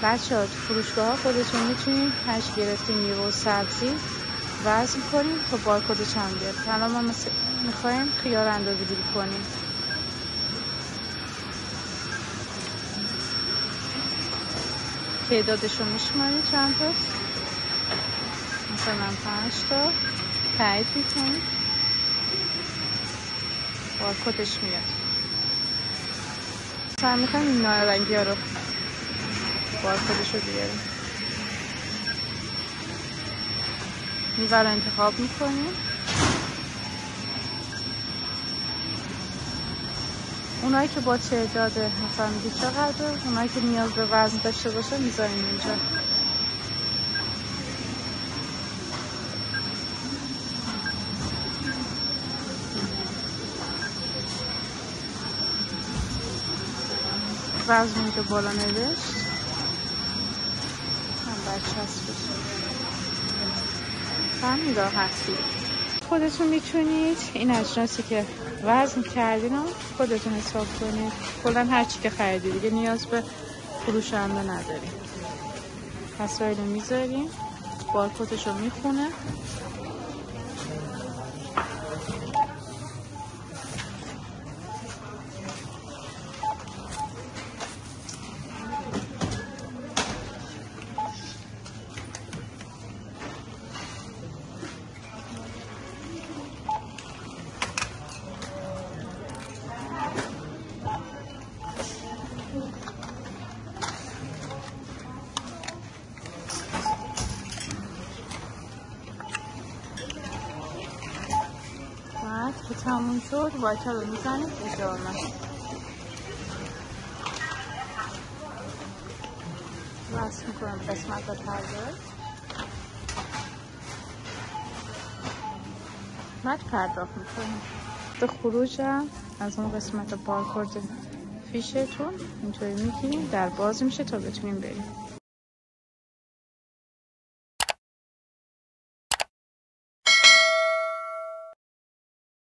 بچه‌ها تو فروشگاه ها خودتون میتونید هرچی گرفتین میوه و سبزی وزن کنیم تا بارکدش هم بیاد. الان ما میخوایم خیار اندازه‌گیری کنیم. تعدادش رو میشمارید چند تا، مثلا 5 تا تایید میکنید، بارکدش میاد. مثلا میخوایم این نارنگی ها رو بارکدش رو بیاریم، میوه رو انتخاب میکنیم. اونایی که با تعداد مثلا میگه چقدر، اونایی که نیاز به وزن داشته باشه میذاریم اینجا. وزن اینجا بالا نوشت، هم برچسبش همین راحتی. خودتون میتونید این اجناسی که وزن کردین رو خودتون حساب کنید. کلا هر چی که خریدید دیگه نیاز به فروشنده نداریم. وسایل رو میذاریم، بارکدش رو میخونه. بعد که تموم شد وایتر رو میزنید ادامه. وصل میکنم قسمت پرداخت. بعد پرداخت میکنیم. به خروجم از اون قسمت بارکد فیشتون اینطوری میگیریم، در باز میشه تا بتونیم بریم.